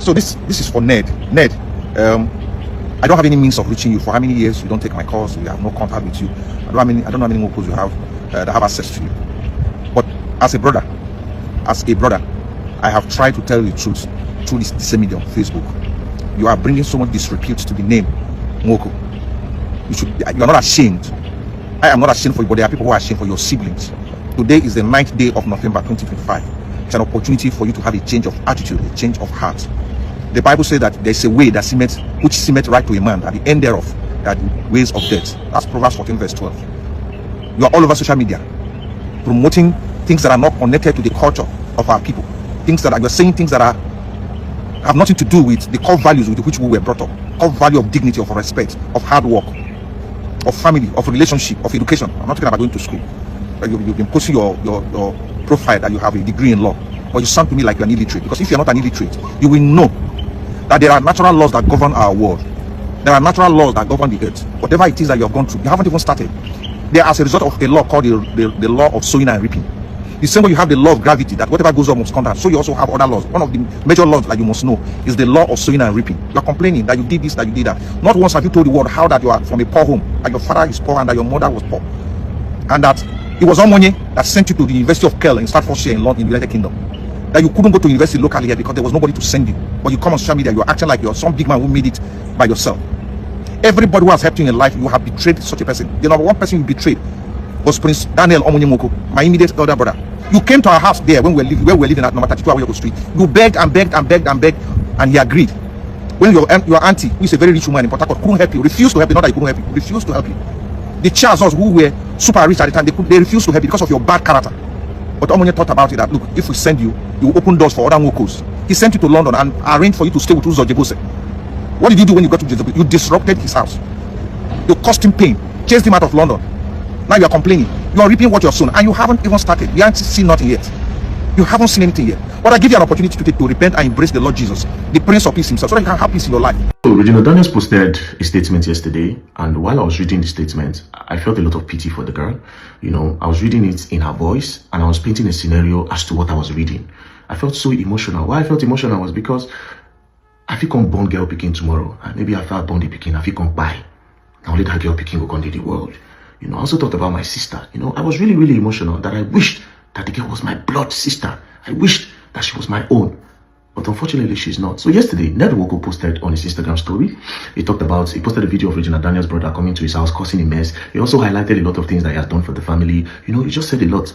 So this is for Ned. Ned, I don't have any means of reaching you. For how many years you don't take my calls? We have no contact with you. I don't know how many Nwokos you have that have access to you. But as a brother, I have tried to tell you the truth through this medium, Facebook. You are bringing so much disrepute to the name Nwoko. You are not ashamed. I am not ashamed for you, but there are people who are ashamed for your siblings. Today is the 9th day of November 2025. It's an opportunity for you to have a change of attitude, a change of heart. The Bible says that there's a way that which seemeth right to a man, at the end thereof, that ways of death. That's Proverbs 14 verse 12. You are all over social media promoting things that are not connected to the culture of our people. Things that you're saying things that have nothing to do with the core values with which we were brought up. Core value of dignity, of respect, of hard work, of family, of relationship, of education. I'm not talking about going to school. You've been posting your profile that you have a degree in law, but you sound to me like you're an illiterate. Because if you're not an illiterate, you will know that there are natural laws that govern our world. There are natural laws that govern the earth. Whatever it is that you have gone through, you haven't even started. They are as a result of a law called the law of sowing and reaping. The same way you have the law of gravity, that whatever goes up must come down, so you also have other laws. One of the major laws that you must know is the law of sowing and reaping. You are complaining that you did this, that you did that. Not once have you told the world how that you are from a poor home, that your father is poor and that your mother was poor, and that it was Omonye that sent you to the University of Kell in Staffordshire in London, in the United Kingdom. That you couldn't go to university locally here because there was nobody to send you. But you come on social media, you're acting like you're some big man who made it by yourself. Everybody who has helped you in life, you have betrayed such a person. The number one person you betrayed was Prince Daniel Omonye Nwoko, my immediate elder brother. You came to our house there when we were living at number 32 Awayoko Street. You begged and begged and begged and begged, and he agreed. When your auntie, who is a very rich woman in Port Harcourt, couldn't help you, refused to help you, not that he couldn't help you, refused to help you. The Charles who were super rich at the time, they refused to help you because of your bad character. But Omonye thought about it that, look, if we send you, you will open doors for other Nwokos. He sent you to London and arranged for you to stay with Uzo Jebose. What did you do when you got to Jebose? You disrupted his house. You caused him pain, chased him out of London. Now you are complaining. You are reaping what you are sown, and you haven't even started. You haven't seen nothing yet. You haven't seen anything yet. But I give you an opportunity to repent and embrace the Lord Jesus, the Prince of Peace himself, so that you can have peace in your life. So Regina Daniels posted a statement yesterday, and while I was reading the statement, I felt a lot of pity for the girl. You know, I was reading it in her voice, and I was painting a scenario as to what I was reading. I felt so emotional. Why I felt emotional was because I feel come born girl picking tomorrow, and maybe after I born the picking, I feel come buy. Now let that girl picking go conquer the world. You know, I also thought about my sister. You know, I was really, really emotional that I wished that the girl was my blood sister. I wished that she was my own. But unfortunately, she's not. So yesterday, Ned Nwoko posted on his Instagram story. He posted a video of Regina Daniels' brother coming to his house, causing a mess. He also highlighted a lot of things that he has done for the family. You know, he just said a lot.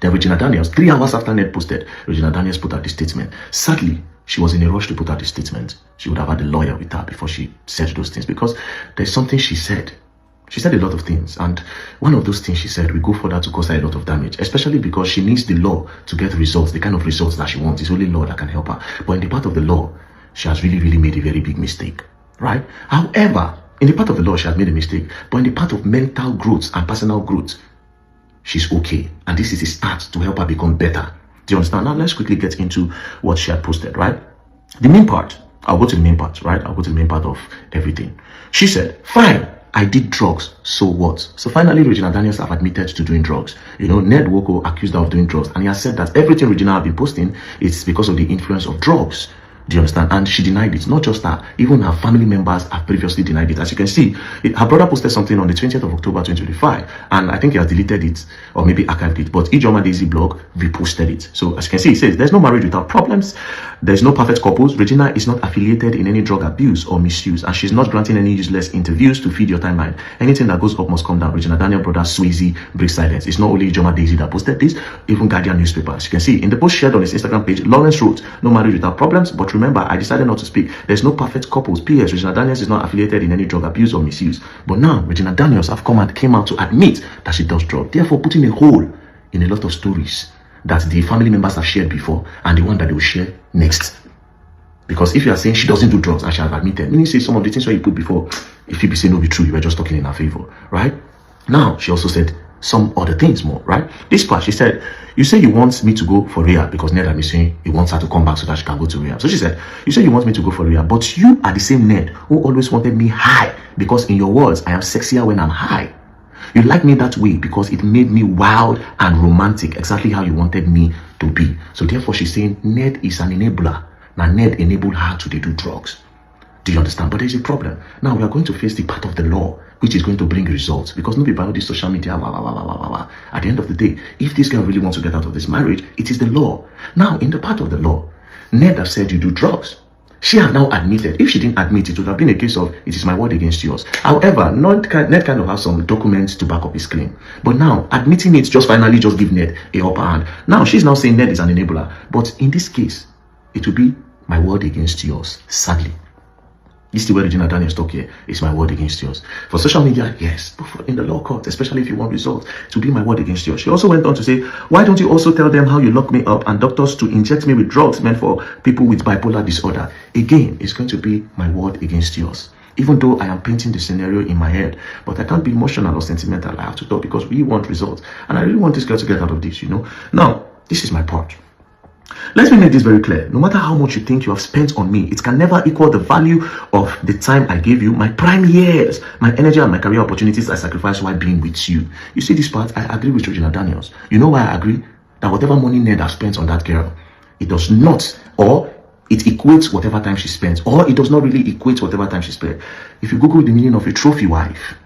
Then Regina Daniels, 3 hours after Ned posted, Regina Daniels put out this statement. Sadly, she was in a rush to put out this statement. She would have had a lawyer with her before she said those things, because there's something she said. She said a lot of things, and one of those things she said will go further to cause her a lot of damage, especially because she needs the law to get results, the kind of results that she wants. It's only law that can help her. But in the part of the law, she has really, really made a very big mistake, right? However, in the part of the law, she has made a mistake, but in the part of mental growth and personal growth, she's okay. And this is a start to help her become better. Do you understand? Now, let's quickly get into what she had posted, right? The main part, I'll go to the main part, right? I'll go to the main part of everything. She said, fine, I did drugs, so what? So finally, Regina Daniels have admitted to doing drugs. You know, Ned Nwoko accused her of doing drugs, and he has said that everything Regina have been posting is because of the influence of drugs. Do you understand? And she denied it. Not just her, even her family members have previously denied it. As you can see, her brother posted something on the 20th of October 2025, and I think he has deleted it or maybe archived it, but Ijoma Daisy blog reposted it. So as you can see, it says there's no marriage without problems, there's no perfect couples, Regina is not affiliated in any drug abuse or misuse, and she's not granting any useless interviews to feed your timeline. Anything that goes up must come down. Regina Daniel brother Swayze breaks silence. It's not only Ijoma Daisy that posted this, even Guardian newspaper. As you can see in the post shared on his Instagram page, Lawrence wrote, no marriage without problems, but remember, I decided not to speak. There's no perfect couples. P.S. Regina Daniels is not affiliated in any drug abuse or misuse. But now, Regina Daniels came out to admit that she does drugs, therefore putting a hole in a lot of stories that the family members have shared before and the one that they will share next. Because if you are saying she doesn't do drugs and she has admitted, meaning say some of the things that you put before, if you be saying no be true, you were just talking in her favor, right? Now, she also said some other things more, right? This part, she said, you say you want me to go for rehab because Ned is saying he wants her to come back so that she can go to rehab. So she said, you say you want me to go for rehab, but you are the same Ned who always wanted me high, because in your words, I am sexier when I'm high. You like me that way because it made me wild and romantic, exactly how you wanted me to be. So therefore, she's saying Ned is an enabler. Now Ned enabled her to do drugs. Do you understand? But there's a problem. Now we are going to face the part of the law which is going to bring results, because nobody by all this social media. At the end of the day, if this girl really wants to get out of this marriage, it is the law. Now, in the part of the law, Ned has said you do drugs. She has now admitted. If she didn't admit, it would have been a case of it is my word against yours. However, Ned kind of has some documents to back up his claim. But now, admitting it just finally just give Ned a upper hand. Now, she's now saying Ned is an enabler. But in this case, it will be my word against yours, sadly. This is the way Regina Daniels talk here. It's my word against yours. For social media, yes. But in the law court, especially if you want results, it will be my word against yours. She also went on to say, why don't you also tell them how you lock me up and doctors to inject me with drugs meant for people with bipolar disorder? Again, it's going to be my word against yours. Even though I am painting the scenario in my head, but I can't be emotional or sentimental. I have to talk because we want results. And I really want this girl to get out of this, you know. Now, this is my part. Let me make this very clear. No matter how much you think you have spent on me, it can never equal the value of the time I gave you, my prime years, my energy and my career opportunities I sacrificed while being with you. You see this part? I agree with Regina Daniels. You know why I agree? That whatever money Ned has spent on that girl, it does not, or it equates whatever time she spends, or it does not really equate whatever time she spent. If you Google the meaning of a trophy wife,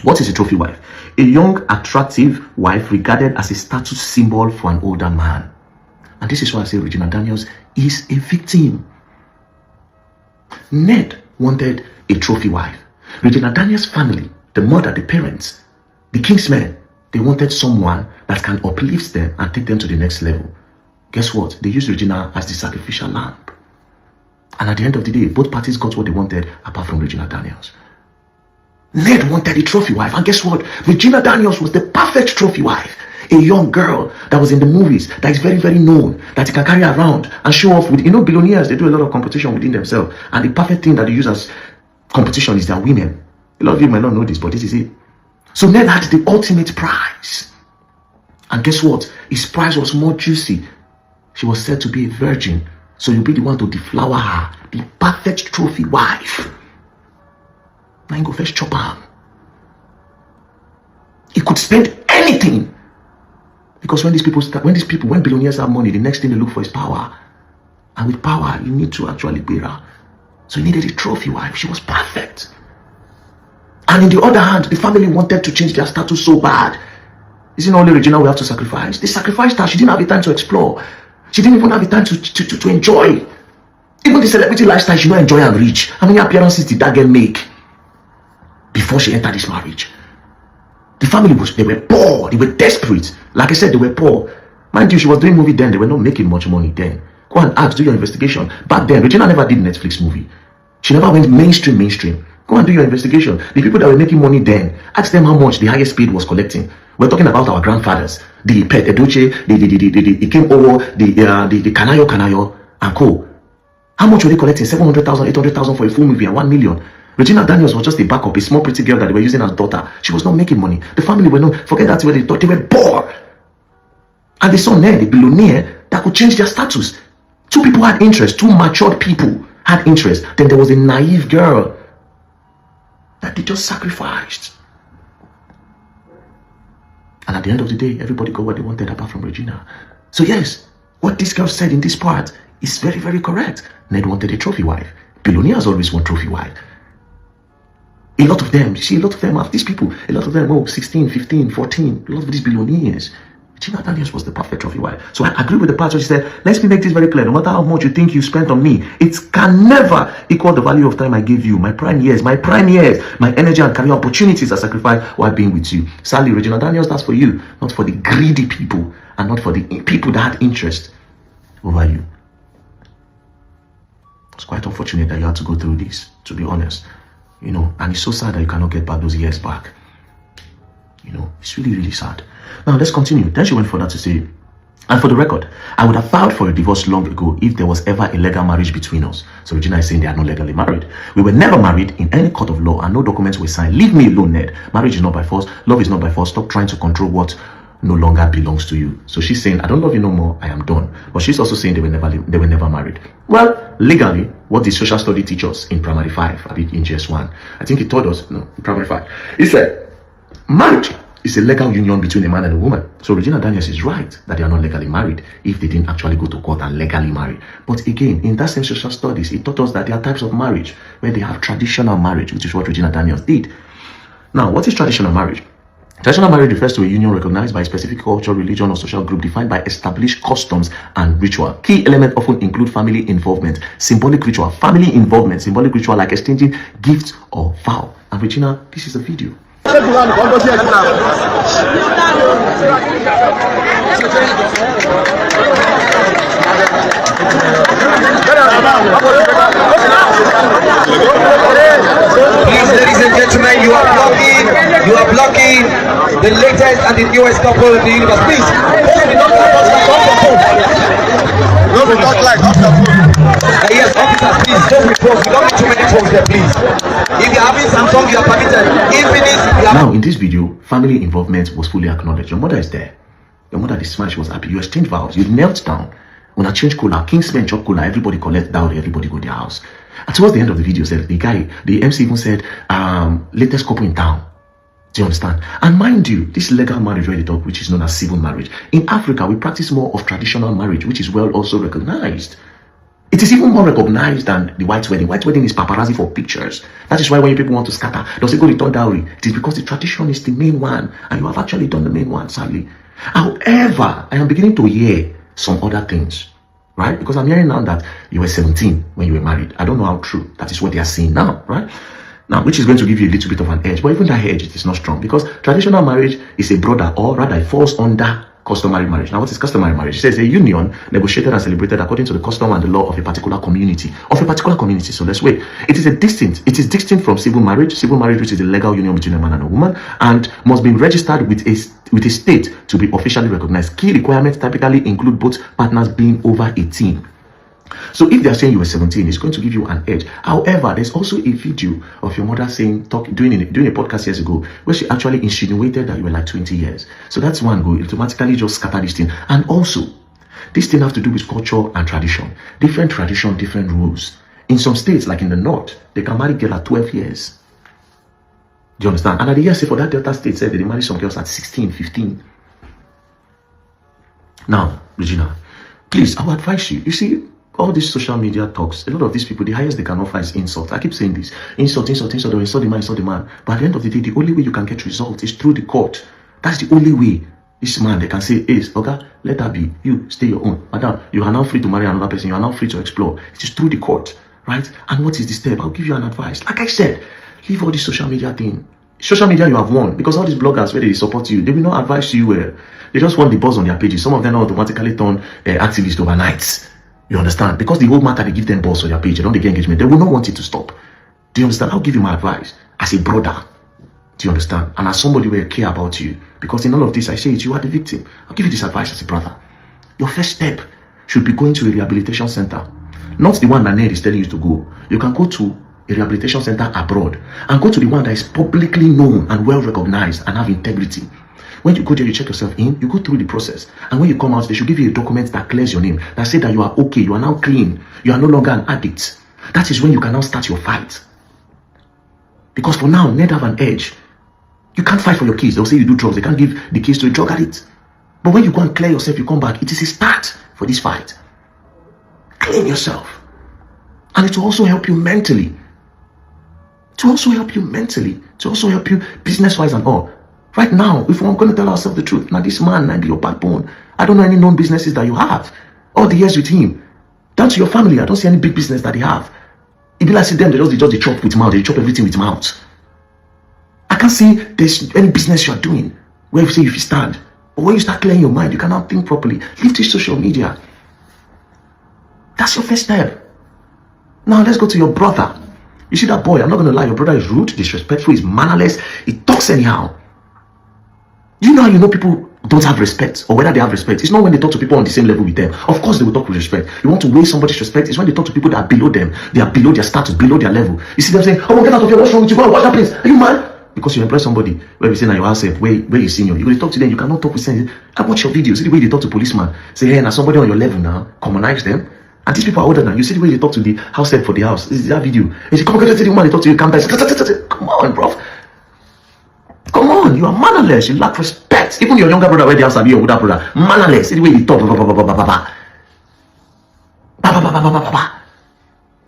what is a trophy wife? A young, attractive wife regarded as a status symbol for an older man. And this is why I say Regina Daniels is a victim. Ned wanted a trophy wife. Regina Daniels' family, the mother, the parents, the kingsmen, they wanted someone that can uplift them and take them to the next level. Guess what? They used Regina as the sacrificial lamb. And at the end of the day, both parties got what they wanted apart from Regina Daniels. Ned wanted a trophy wife. And guess what? Regina Daniels was the perfect trophy wife. A young girl that was in the movies, that is very, very known, that you can carry around and show off with. You know, billionaires, they do a lot of competition within themselves. And the perfect thing that they use as competition is their women. A lot of you might not know this, but this is it. So Ned had the ultimate prize. And guess what? His prize was more juicy. She was said to be a virgin. So you'll be the one to deflower her. The perfect trophy wife. Now you go first chop her. He could spend anything. Because when billionaires have money, the next thing they look for is power. And with power, you need to actually bear her. So he needed a trophy wife. She was perfect. And in the other hand, the family wanted to change their status so bad. Isn't only Regina we have to sacrifice? They sacrificed her. She didn't have the time to explore. She didn't even have the time to enjoy. Even the celebrity lifestyle, she didn't enjoy and reach. How many appearances did that girl make before she entered this marriage? The family they were poor, they were desperate. Like I said, they were poor. Mind you, she was doing movie then, they were not making much money then. Go and ask, do your investigation. Back then, Regina never did Netflix movie. She never went mainstream. Go and do your investigation. The people that were making money then, ask them how much the highest paid was collecting. We're talking about our grandfathers. The Pet Edoche, the Ikem Owo, the Kanayo, and co. How much were they collecting? 700,000, 800,000 for a full movie and 1 million. Regina Daniels was just a backup, a small pretty girl that they were using as daughter. She was not making money. The family were not, forget that where they thought they were poor. And they saw Ned, a billionaire, that could change their status. Two people had interest, two matured people had interest. Then there was a naive girl that they just sacrificed. And at the end of the day, everybody got what they wanted apart from Regina. So yes, what this girl said in this part is very, very correct. Ned wanted a trophy wife. Billionaires always want trophy wife. A lot of them, you see, a lot of them have these people, a lot of them, 16, 15, 14, a lot of these billionaires. Regina Daniels was the perfect trophy wife. So I agree with the part where she said, let me make this very clear. No matter how much you think you spent on me, it can never equal the value of time I gave you. My prime years, my energy and career opportunities I sacrificed while being with you. Sadly, Regina Daniels, that's for you, not for the greedy people and not for the people that had interest over you. It's quite unfortunate that you had to go through this, to be honest. You know, and it's so sad that you cannot get back those years back. You know, it's really, really sad. Now, let's continue. Then she went further to say, and for the record, I would have filed for a divorce long ago if there was ever a legal marriage between us. So Regina is saying they are not legally married. We were never married in any court of law and no documents were signed. Leave me alone, Ned. Marriage is not by force. Love is not by force. Stop trying to control what no longer belongs to you. So she's saying, I don't love you no more. I am done. But she's also saying they were never married. Well, legally, what did social study teach us in primary 5, in GS1? I think he told us, no, in primary 5. He said, marriage It's a legal union between a man and a woman. So Regina Daniels is right that they are not legally married if they didn't actually go to court and legally marry. But again, in that same social studies, it taught us that there are types of marriage where they have traditional marriage, which is what Regina Daniels did. Now, what is traditional marriage? Traditional marriage refers to a union recognized by a specific culture, religion, or social group defined by established customs and ritual. Key elements often include family involvement, symbolic ritual, family involvement, symbolic ritual like exchanging gifts or vow. And Regina, this is a video. Please, ladies and gentlemen, you are blocking the latest and the newest couple in the universe. Please, yes, officers, please don't report. We don't need too many phones there, please. If you're having Samsung, you are permitted. Now, in this video, family involvement was fully acknowledged. Your mother is there. Your mother, the smash, was happy. You exchanged vows. You knelt down. When I change cola, Kingsmen chop cola, everybody collect dowry, everybody go to their house. And towards the end of the video, said the MC even said, latest couple in town. Do you understand? And mind you, this legal marriage where they talk, which is known as civil marriage. In Africa, we practice more of traditional marriage, which is well also recognized. It is even more recognized than the white wedding. White wedding is paparazzi for pictures. That is why when people want to scatter, they'll say go return dowry. It is because the tradition is the main one, and you have actually done the main one, sadly. However, I am beginning to hear some other things, right? Because I'm hearing now that you were 17 when you were married. I don't know how true. That is what they are saying now, right? Now, which is going to give you a little bit of an edge, but even that edge, it is not strong because traditional marriage is a broader, or rather it falls under customary marriage. Now, what is customary marriage? It says a union negotiated and celebrated according to the custom and the law of a particular community. So let's wait. It is distinct from civil marriage, which is a legal union between a man and a woman, and must be registered with a state to be officially recognized. Key requirements typically include both partners being over 18. So if they are saying you were 17, it's going to give you an edge. However, there's also a video of your mother saying, doing a podcast years ago, where she actually insinuated that you were like 20 years. So that's one go. It automatically just scatter this thing. And also, this thing have to do with culture and tradition. Different tradition, different rules. In some states, like in the north, they can marry girls at 12 years. Do you understand? And at the year, say for that Delta state, said they marry some girls at 16, 15. Now, Regina, please, I would advise you. You see, all these social media talks, a lot of these people, the highest they can offer is insult. I keep saying this. Insult, or insult the man. But at the end of the day, the only way you can get results is through the court. That's the only way. This man, they can say, hey, okay, let that be. You, stay your own. Madam, you are now free to marry another person. You are now free to explore. It is through the court, right? And what is the step? I'll give you an advice. Like I said, leave all this social media thing. Social media, you have won. Because all these bloggers, where they support you, they will not advise you well. They just want the buzz on their pages. Some of them automatically turn activists overnight. You understand? Because the whole matter, they give them balls on their page. They don't get engagement. They will not want it to stop. Do you understand? I'll give you my advice as a brother. Do you understand? And as somebody who will care about you. Because in all of this, I say it, you are the victim. I'll give you this advice as a brother. Your first step should be going to a rehabilitation center. Not the one that Ned is telling you to go. You can go to a rehabilitation center abroad and go to the one that is publicly known and well recognized and have integrity. When you go there, you check yourself in, you go through the process. And when you come out, they should give you a document that clears your name, that says that you are okay, you are now clean, you are no longer an addict. That is when you can now start your fight. Because for now, Ned have an edge. You can't fight for your kids. They'll say you do drugs. They can't give the kids to a drug addict. But when you go and clear yourself, you come back. It is a start for this fight. Clean yourself. And it will also help you mentally. To also help you business-wise and all. Right now, if we're going to tell ourselves the truth, now this man might be your backbone. I don't know any known businesses that you have. All the years with him. Down to your family, I don't see any big business that they have. It be like see them, they just chop with mouth. They chop everything with mouth. I can't see there's any business you're doing where you say if you stand. But when you start clearing your mind, you cannot think properly. Leave this social media. That's your first step. Now let's go to your brother. You see that boy, I'm not going to lie, your brother is rude, disrespectful, he's mannerless, he talks anyhow. You know how you know people don't have respect, or whether they have respect? It's not when they talk to people on the same level with them. Of course they will talk with respect. You want to waste somebody's respect, it's when they talk to people that are below them. They are below their status, below their level. You see them saying, oh, get out of here, what's wrong with you? Go and wash that place. Are you mad? Because you employ somebody where we say now your house where you senior. You go to talk to them, you cannot talk with them. I watch your videos, see the way they talk to policeman. Say, hey, now somebody on your level now, commonize them. And these people are older than you. See the way they talk to the house head for the house. This is that video. They say, come on, get to the woman, they talk to you, come back. Come on, bro. Come on, you are mannerless. You lack respect. Even your younger brother, where they have Sabi, your older brother, mannerless. See the way you talk.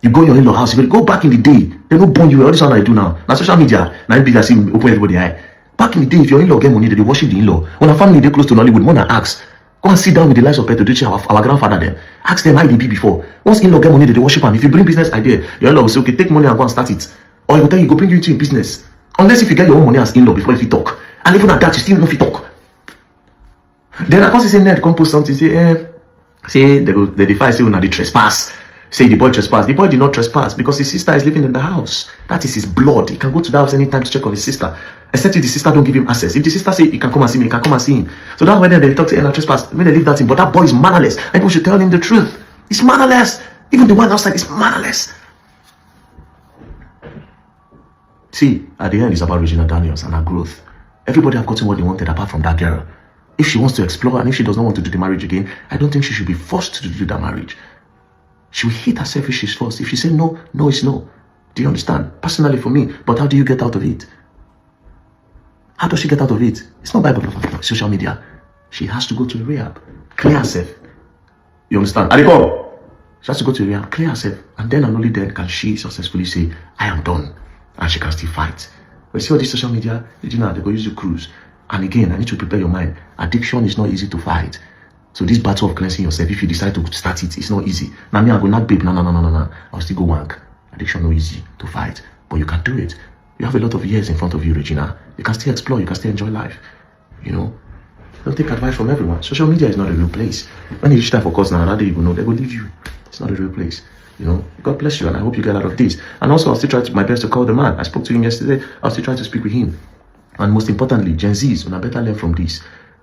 You go in your in-law house, you go back in the day, they don't burn you. All this one I do now. Now social media, now big as open everybody eye. Back in the day, if your in-law get money, they worship the in-law. When a family they close to Nollywood, wanna ask, go and sit down with the likes of Peter Duce, our grandfather there. Ask them how they be before. Once in-law get money, they worship him. If you bring business idea, your in-law will say, okay, take money and go and start it. Or he will tell you, go bring you into your business. Unless if you get your own money as in-law before if you talk. And even at that, you still know if you talk. Then of course, say Ned come post something, say they defy, say una the trespass. Say the boy trespass. The boy did not trespass because his sister is living in the house. That is his blood. He can go to the house anytime to check on his sister. Except if the sister don't give him access. If the sister say he can come and see me, he can come and see him. So that's why they talk to Ella trespass. When they leave that thing, but that boy is mannerless. And people should tell him the truth. He's mannerless. Even the one outside is mannerless. See, at the end, it's about Regina Daniels and her growth. Everybody have gotten what they wanted apart from that girl. If she wants to explore and if she does not want to do the marriage again, I don't think she should be forced to do that marriage. She will hate herself if she's forced. If she says no, no is no. Do you understand? Personally for me, but how do you get out of it? How does she get out of it? It's not by social media. She has to go to the rehab, clear herself. You understand? Adiko, she has to go to the rehab, clear herself, and then and only then can she successfully say, I am done, and she can still fight. But you see all this social media, Regina, they go use the cruise. And again, I need to prepare your mind. Addiction is not easy to fight. So this battle of cleansing yourself, if you decide to start it, it's not easy. Now me, I go not babe, no. I'll still go wank. Addiction not easy to fight, but you can do it. You have a lot of years in front of you, Regina. You can still explore, you can still enjoy life. You know, don't take advice from everyone. Social media is not a real place. When you reach time for course now, another day you will know they will leave you. It's not a real place. You know, God bless you, and I hope you get out of this. And also, I'll still try my best to call the man. I spoke to him yesterday. I'll still try to speak with him. And most importantly, Gen Zs, when I better learn from this.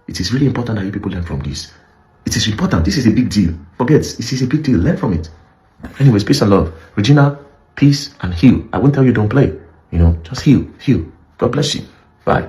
It is really important that you people learn from this. It is important. This is a big deal. Forget, this is a big deal. Learn from it. Anyways, peace and love. Regina, peace and heal. I won't tell you don't play. You know, just heal. God bless you. Bye.